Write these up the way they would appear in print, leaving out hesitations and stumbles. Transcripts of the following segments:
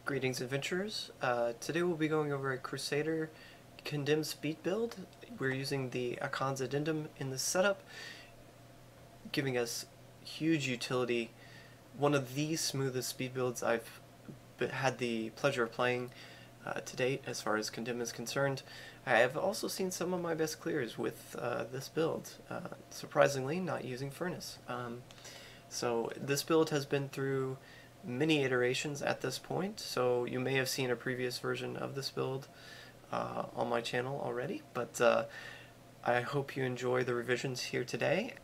Greetings, adventurers. Today we'll be going over a Crusader Condemn speed build. We're using the Akkhan's Addendum in the setup, giving us huge utility. One of the smoothest speed builds I've had the pleasure of playing to date as far as Condemn is concerned. I have also seen some of my best clears with this build, surprisingly not using Furnace. So this build has been through many iterations at this point, so you may have seen a previous version of this build on my channel already, but I hope you enjoy the revisions here today.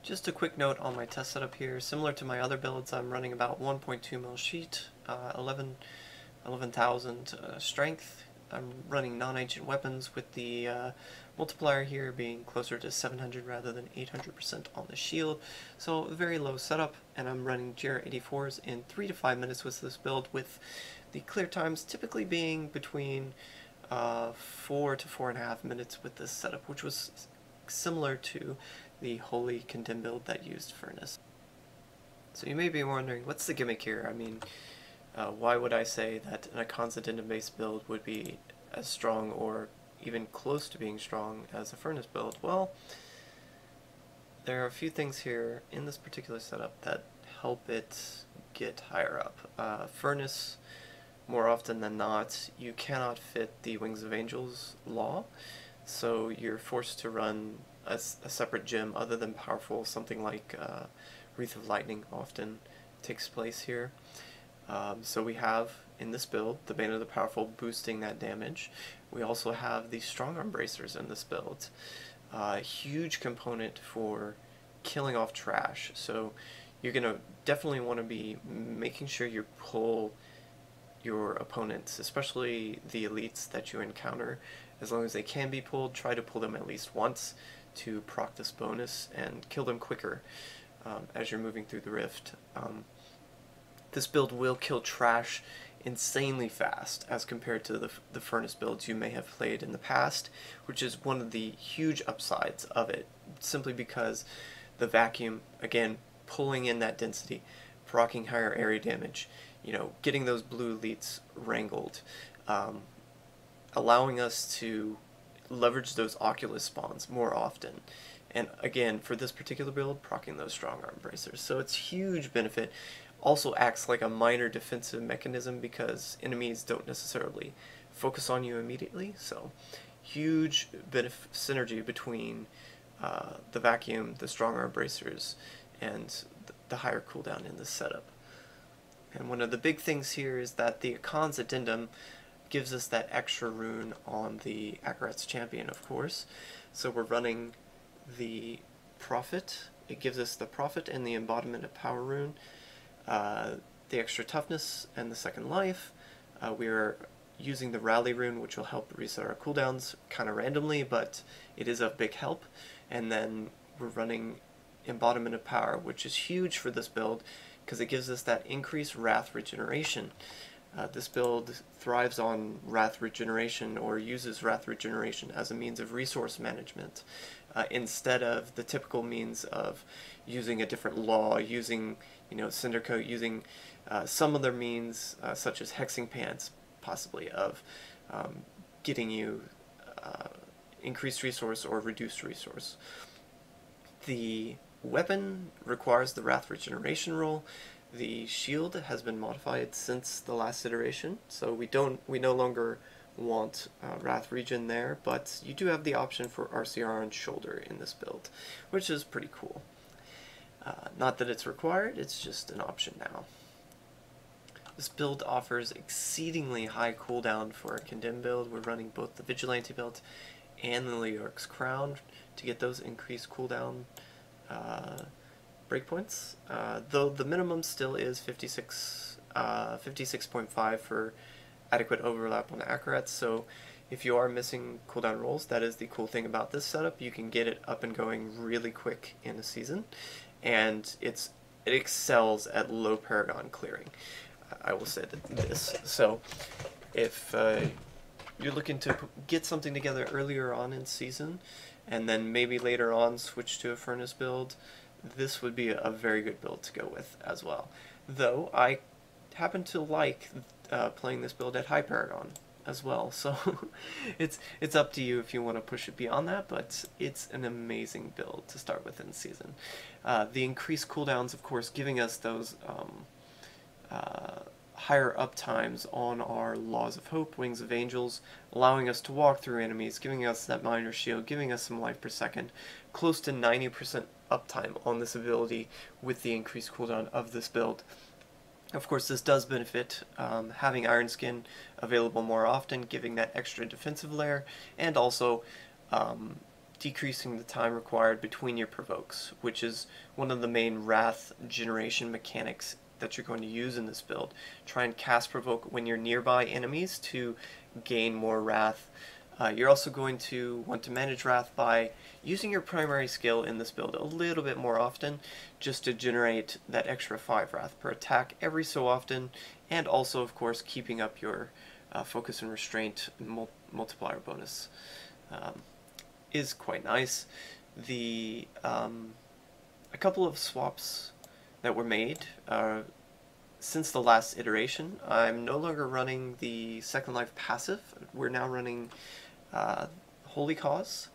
Just a quick note on my test setup here. Similar to my other builds, I'm running about 1.2 mil sheet, 11,000 strength. I'm running non-ancient weapons with the multiplier here being closer to 700 rather than 800% on the shield. So very low setup, and I'm running GR84s in 3 to 5 minutes with this build, with the clear times typically being between 4 to 4.5 minutes with this setup, which was similar to the Holy Condemn build that used Furnace. So you may be wondering, what's the gimmick here? I mean, why would I say that an Akkhan's Addendum-based build would be as strong or even close to being strong as a Furnace build? Well, there are a few things here in this particular setup that help it get higher up. Furnace, more often than not, you cannot fit the Wings of Angels law, so you're forced to run a separate gem other than powerful. Something like Wreath of Lightning often takes place here. So we have, in this build, the Bane of the Powerful boosting that damage. We also have the Strongarm bracers in this build. Huge component for killing off trash. So you're going to definitely want to be making sure you pull your opponents, especially the elites that you encounter. As long as they can be pulled, try to pull them at least once to proc this bonus and kill them quicker as you're moving through the rift. This build will kill trash insanely fast as compared to the Furnace builds you may have played in the past, which is one of the huge upsides of it, simply because the vacuum, again, pulling in that density, proccing higher area damage, getting those blue elites wrangled, allowing us to leverage those Oculus spawns more often. And again, for this particular build, proccing those Strongarm bracers. So it's huge benefit. Also acts like a minor defensive mechanism because enemies don't necessarily focus on you immediately. So huge synergy between the vacuum, the Strongarm bracers, and the higher cooldown in this setup. And one of the big things here is that the Akkhan's Addendum gives us that extra rune on the Akarat's champion, of course. So we're running the Prophet. It gives us the Prophet and the Embodiment of Power rune. The extra toughness and the second life. We are using the rally rune, which will help reset our cooldowns kind of randomly, but it is a big help. And then we're running Embodiment of Power, which is huge for this build because it gives us that increased wrath regeneration. This build thrives on wrath regeneration, or uses wrath regeneration as a means of resource management, instead of the typical means of using a different law, using Cinder Coat, using some other means such as hexing pants, possibly, of getting you increased resource or reduced resource. The weapon requires the wrath regeneration roll. The shield has been modified since the last iteration, so we no longer want wrath regen there, but you do have the option for RCR on shoulder in this build, which is pretty cool. Not that it's required, it's just an option now. This build offers exceedingly high cooldown for a Condemn build. We're running both the Vigilante build and the Leoric's Crown to get those increased cooldown breakpoints, though the minimum still is 56.5 for adequate overlap on the Akkarats. So if you are missing cooldown rolls, that is the cool thing about this setup. You can get it up and going really quick in a season, and it excels at low paragon clearing. I will say this. So if you're looking to get something together earlier on in season, and then maybe later on switch to a Furnace build, this would be a very good build to go with as well. Though I happen to like playing this build at high paragon as well, so it's up to you if you want to push it beyond that, but it's an amazing build to start with in season. The increased cooldowns, of course, giving us those higher uptimes on our Laws of Hope, Wings of Angels, allowing us to walk through enemies, giving us that minor shield, giving us some life per second, close to 90% uptime on this ability with the increased cooldown of this build. Of course, this does benefit having Iron Skin available more often, giving that extra defensive layer, and also decreasing the time required between your provokes, which is one of the main Wrath generation mechanics that you're going to use in this build. Try and cast provoke when you're nearby enemies to gain more Wrath. You're also going to want to manage Wrath by using your primary skill in this build a little bit more often, just to generate that extra 5 Wrath per attack every so often, and also, of course, keeping up your focus and restraint multiplier bonus is quite nice. A couple of swaps that were made since the last iteration. I'm no longer running the Second Life passive. We're now running Holy Cause.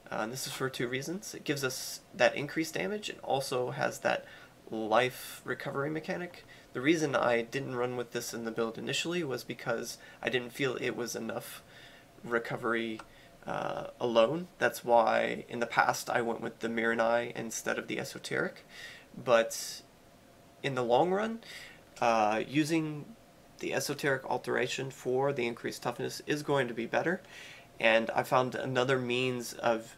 And this is for 2 reasons. It gives us that increased damage and also has that life recovery mechanic. The reason I didn't run with this in the build initially was because I didn't feel it was enough recovery alone. That's why in the past I went with the Miranai instead of the Esoteric. But in the long run, using the Esoteric alteration for the increased toughness is going to be better. And I found another means of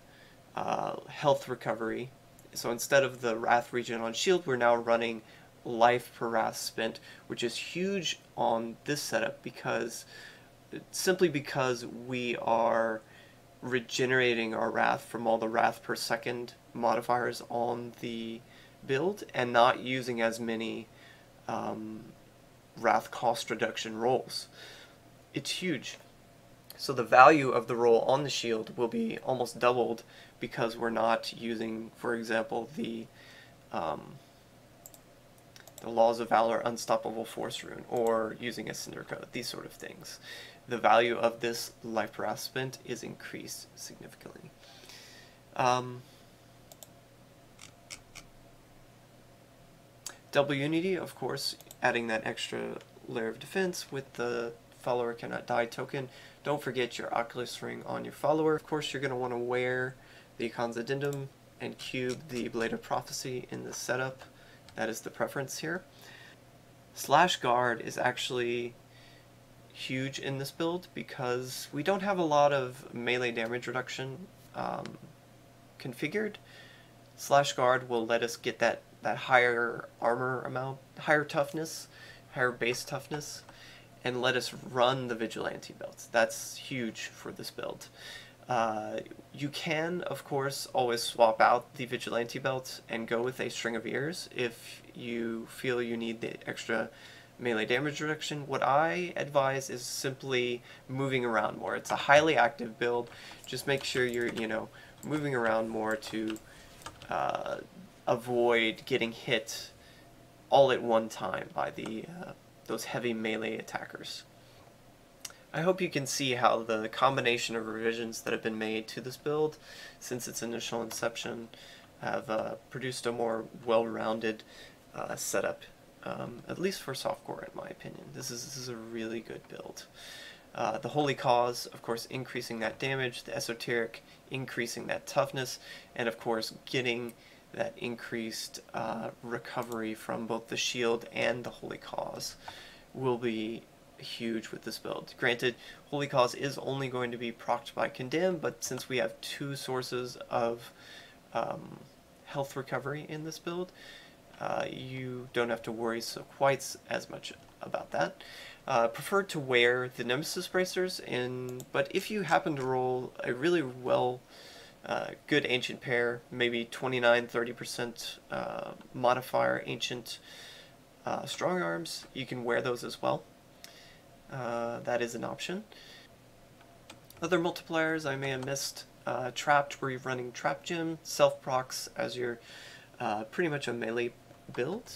health recovery. So instead of the Wrath regen on shield, we're now running life per Wrath spent, which is huge on this setup simply because we are regenerating our Wrath from all the Wrath per second modifiers on the build and not using as many Wrath cost reduction rolls. It's huge. So the value of the roll on the shield will be almost doubled because we're not using, for example, the Laws of Valor Unstoppable Force rune or using a Cinder Code, these sort of things. The value of this life per Wrath spent is increased significantly. Double Unity, of course, adding that extra layer of defense with the Follower Cannot Die token. Don't forget your Oculus Ring on your follower. Of course, you're going to want to wear the Akkhan's Addendum and cube the Blade of Prophecy in this setup. That is the preference here. Slash Guard is actually huge in this build because we don't have a lot of melee damage reduction configured. Slash Guard will let us get that higher armor amount, higher toughness, higher base toughness, and let us run the Vigilante belts. That's huge for this build. You can, of course, always swap out the Vigilante belt and go with a String of Ears if you feel you need the extra melee damage reduction. What I advise is simply moving around more. It's a highly active build. Just make sure you're, moving around more to avoid getting hit all at one time by those heavy melee attackers. I hope you can see how the combination of revisions that have been made to this build since its initial inception have produced a more well-rounded setup, at least for softcore in my opinion. This is a really good build. The Holy Cause, of course, increasing that damage, the Esoteric increasing that toughness, and of course getting that increased recovery from both the shield and the Holy Cause will be huge with this build. Granted, Holy Cause is only going to be procced by Condemn, but since we have 2 sources of health recovery in this build, you don't have to worry quite as much about that. Prefer to wear the Nemesis bracers, but if you happen to roll a really good ancient pair, maybe 29-30% modifier ancient strong arms, you can wear those as well. That is an option. Other multipliers I may have missed. Trapped, where you're running Trap Gem, self procs as your pretty much a melee build.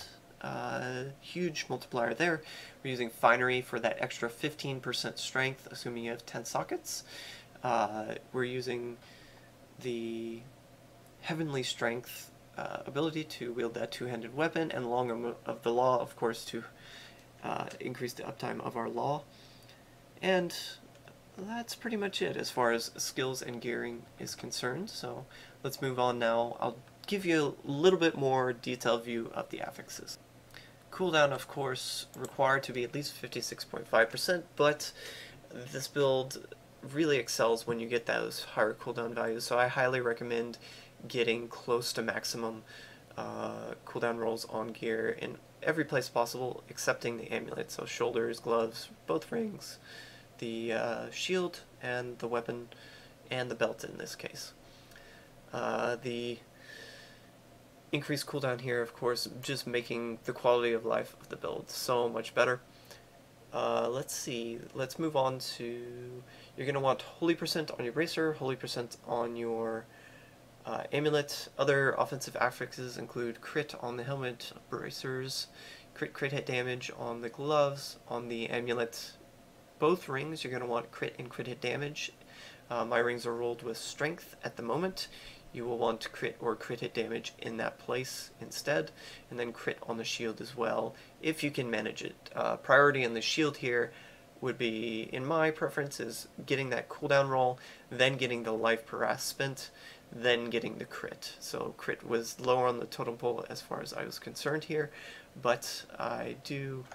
huge multiplier there. We're using Finery for that extra 15% strength, assuming you have 10 sockets. We're using the Heavenly Strength ability to wield that two-handed weapon, and Long Arm of the Law, of course, to increase the uptime of our law. And that's pretty much it as far as skills and gearing is concerned. So let's move on now. I'll give you a little bit more detailed view of the affixes. Cooldown, of course, required to be at least 56.5%, but this build really excels when you get those higher cooldown values, so I highly recommend getting close to maximum cooldown rolls on gear in every place possible, excepting the amulet, so shoulders, gloves, both rings, the shield, and the weapon, and the belt in this case. The increased cooldown here, of course, just making the quality of life of the build so much better. Let's see, let's move on to, you're going to want Holy Percent on your bracer, Holy Percent on your amulet. Other offensive affixes include crit on the helmet, bracers, crit hit damage on the gloves, on the amulet. Both rings you're going to want crit and crit hit damage. My rings are rolled with strength at the moment. You will want crit or crit hit damage in that place instead, and then crit on the shield as well, if you can manage it. Priority on the shield here would be, in my preference, is getting that cooldown roll, then getting the life per ass spent, then getting the crit. So crit was lower on the totem pole as far as I was concerned here, but I do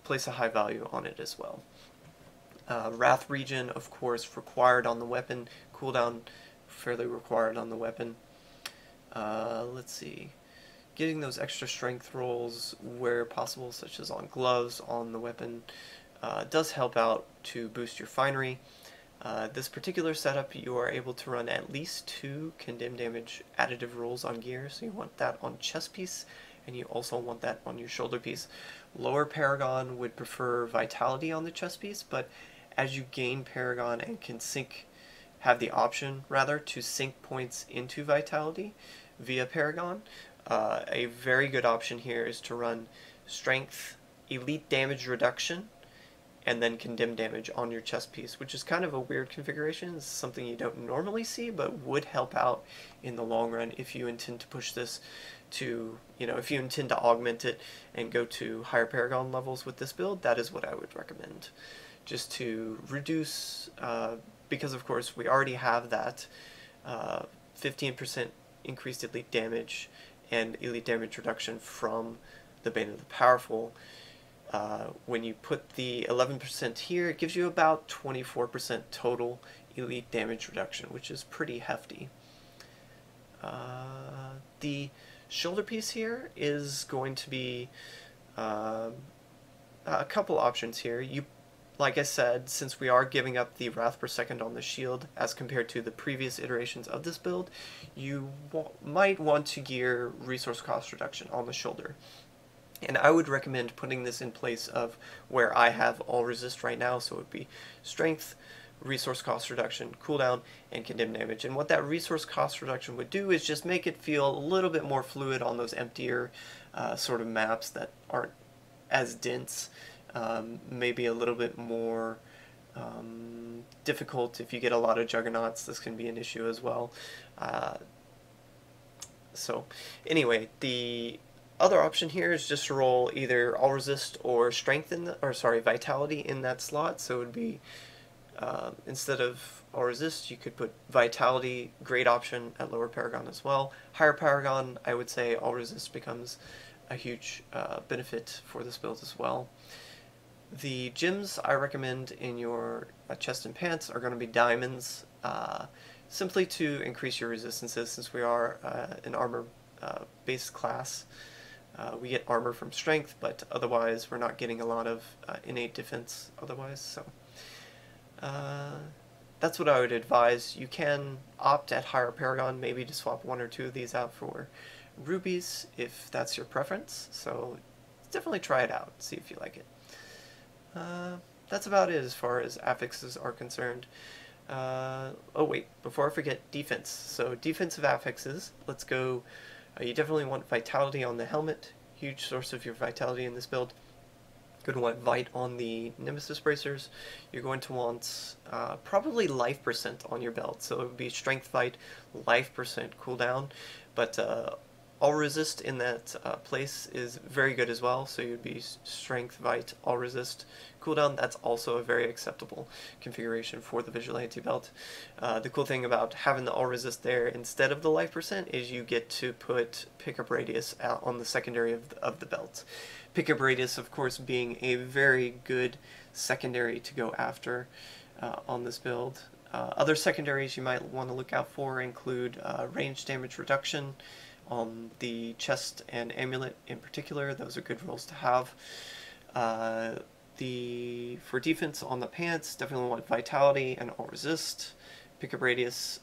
place a high value on it as well. Wrath regen, of course, required on the weapon. Cooldown fairly required on the weapon. Let's see. Getting those extra strength rolls where possible, such as on gloves, on the weapon, does help out to boost your finery. This particular setup, you are able to run at least 2 condemn damage additive rolls on gear, so you want that on chest piece, and you also want that on your shoulder piece. Lower paragon would prefer vitality on the chest piece, but as you gain paragon and can have the option rather to sink points into vitality via paragon, a very good option here is to run strength, elite damage reduction, and then condemn damage on your chest piece, which is kind of a weird configuration. It's something you don't normally see, but would help out in the long run if you intend to push this to, if you intend to augment it and go to higher paragon levels with this build. That is what I would recommend, just to reduce, because of course we already have that 15% increased elite damage and elite damage reduction from the Bane of the Powerful. When you put the 11% here, it gives you about 24% total elite damage reduction, which is pretty hefty. The shoulder piece here is going to be a couple options here. Like I said, since we are giving up the wrath per second on the shield as compared to the previous iterations of this build, you might want to gear resource cost reduction on the shoulder. And I would recommend putting this in place of where I have all resist right now, so it would be strength, resource cost reduction, cooldown, and condemn damage. And what that resource cost reduction would do is just make it feel a little bit more fluid on those emptier sort of maps that aren't as dense. Maybe a little bit more difficult if you get a lot of Juggernauts. This can be an issue as well. So anyway, the other option here is just to roll either all resist or strength vitality in that slot. So it would be instead of all resist, you could put vitality, great option at lower paragon as well. Higher paragon, I would say all resist becomes a huge benefit for this build as well. The gems I recommend in your chest and pants are going to be diamonds, simply to increase your resistances, since we are an armor-based class. We get armor from strength, but otherwise we're not getting a lot of innate defense otherwise, so that's what I would advise. You can opt at higher paragon, maybe to swap 1 or 2 of these out for rubies, if that's your preference, so definitely try it out, see if you like it. That's about it as far as affixes are concerned. Oh wait, before I forget, defense. So defensive affixes, let's go. You definitely want vitality on the helmet. huge source of your vitality in this build. You're going to want Vite on the Nemesis bracers. You're going to want probably life percent on your belt. So it would be Strength Vite, life percent cooldown. But all resist in that place is very good as well. So you'd be Strength Vite, all resist cooldown. That's also a very acceptable configuration for the Vigilante belt. The cool thing about having the all resist there instead of the life percent is you get to put pickup radius out on the secondary of the belt. Pickup radius, of course, being a very good secondary to go after on this build. Other secondaries you might want to look out for include range damage reduction on the chest and amulet in particular. Those are good rolls to have. For defense on the pants, definitely want vitality and all resist. Pickup radius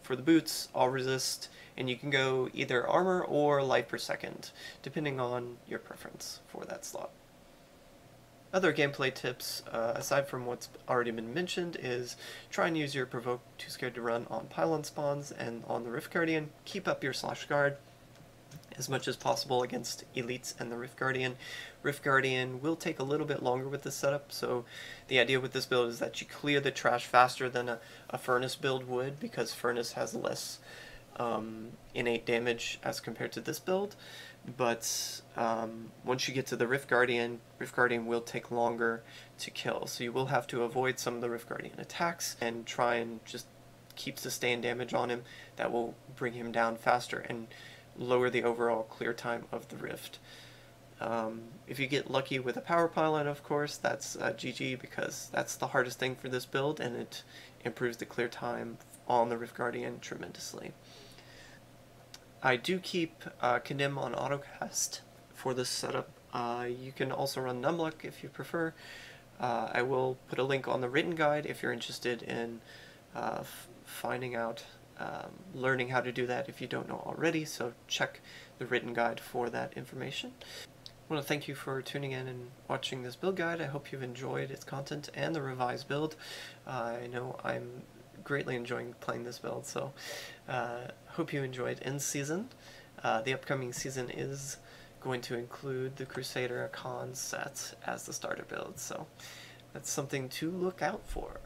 for the boots, all resist, and you can go either armor or life per second, depending on your preference for that slot. Other gameplay tips, aside from what's already been mentioned, is try and use your Provoke Too Scared to Run on pylon spawns and on the Rift Guardian. Keep up your Slash Guard as much as possible against elites and the Rift Guardian. Rift Guardian will take a little bit longer with this setup, so the idea with this build is that you clear the trash faster than a Furnace build would, because Furnace has less innate damage as compared to this build. But once you get to the Rift Guardian will take longer to kill, so you will have to avoid some of the Rift Guardian attacks and try and just keep sustained damage on him. That will bring him down faster and lower the overall clear time of the Rift. If you get lucky with a power pylon, of course, that's GG, because that's the hardest thing for this build, and it improves the clear time on the Rift Guardian tremendously. I do keep Condemn on Autocast for this setup. You can also run Numlock if you prefer. I will put a link on the written guide if you're interested in finding out, learning how to do that if you don't know already, so check the written guide for that information. I want to thank you for tuning in and watching this build guide. I hope you've enjoyed its content and the revised build. I know I'm greatly enjoying playing this build, so hope you enjoyed in season. The upcoming season is going to include the Crusader Akkhan set as the starter build, so that's something to look out for.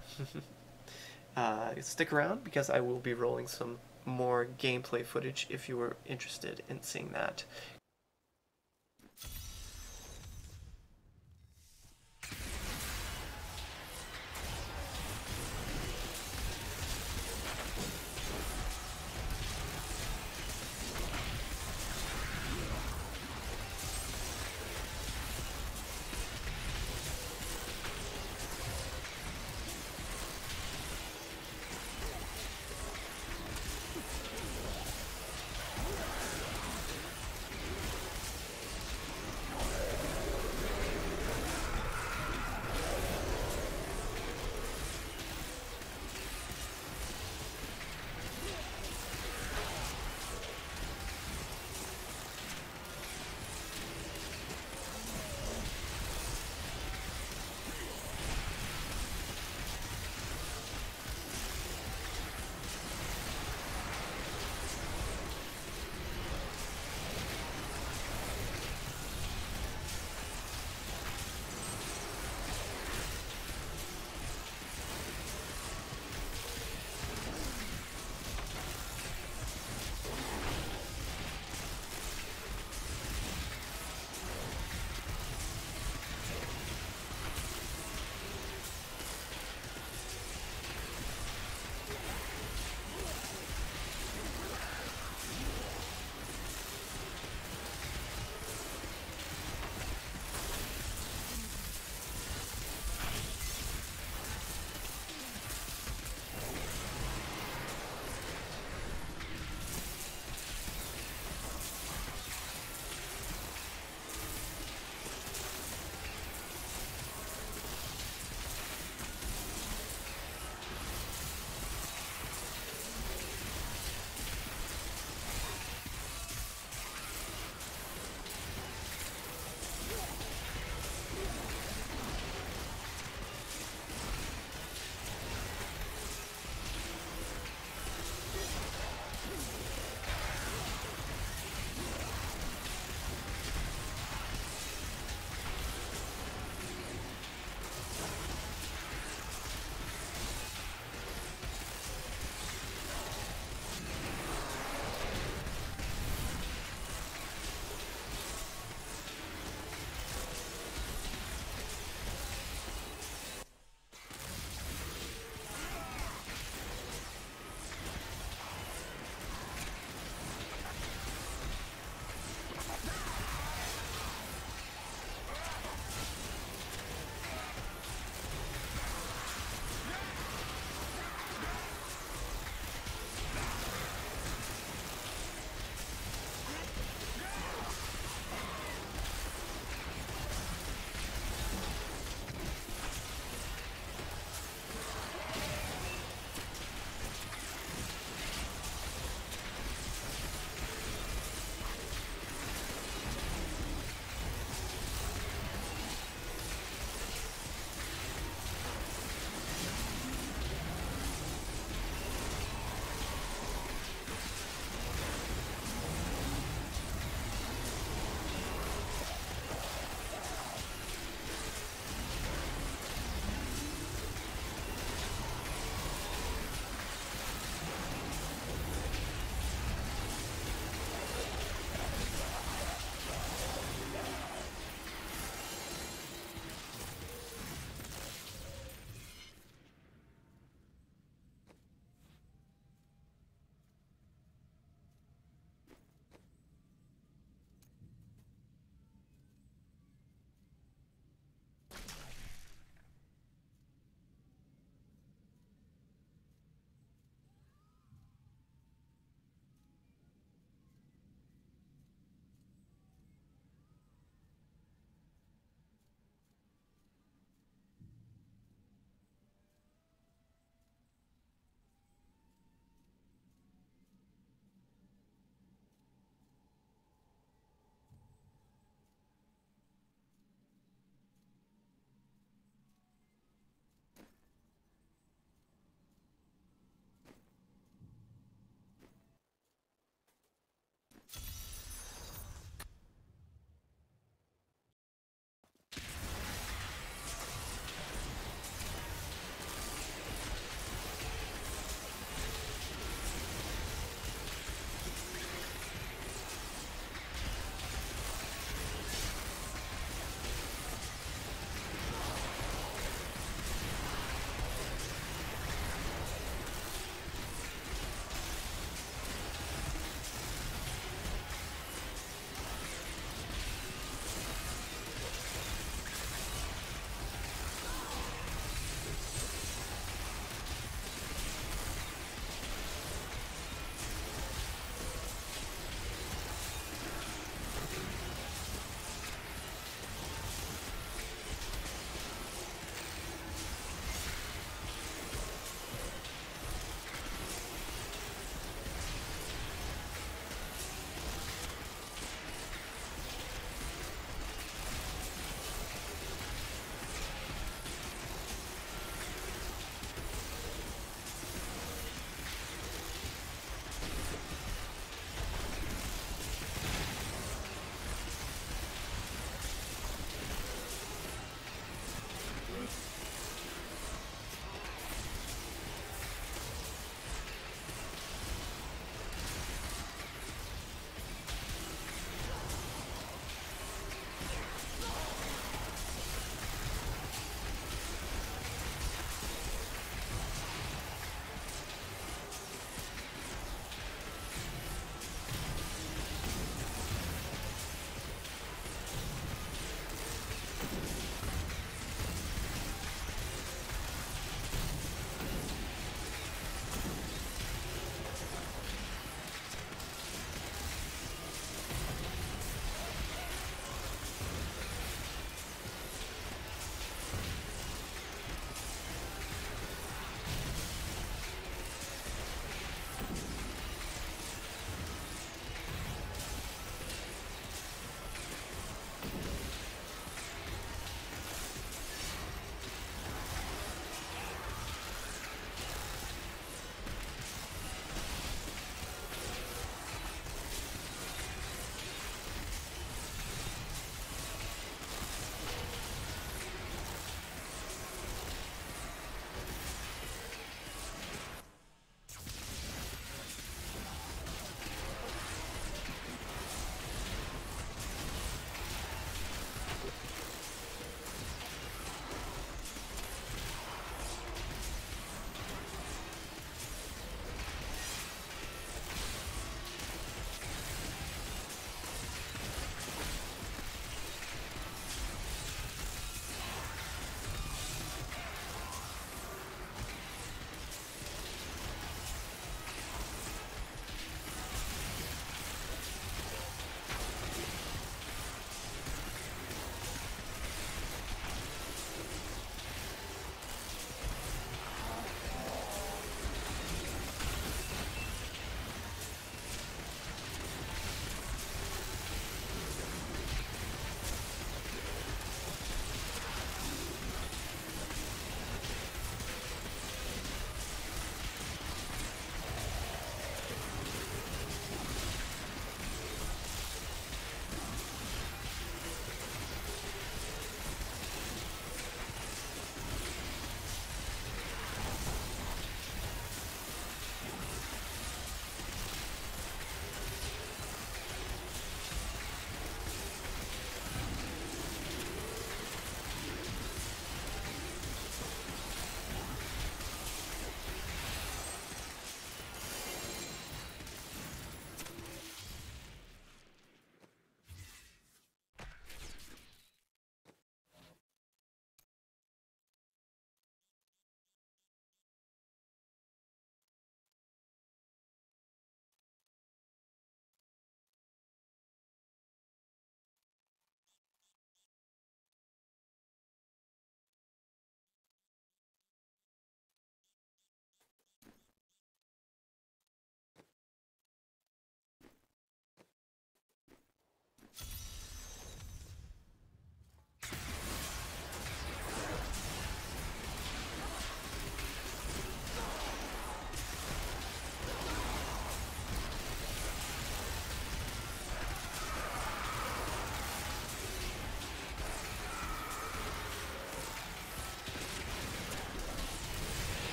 Stick around, because I will be rolling some more gameplay footage if you were interested in seeing that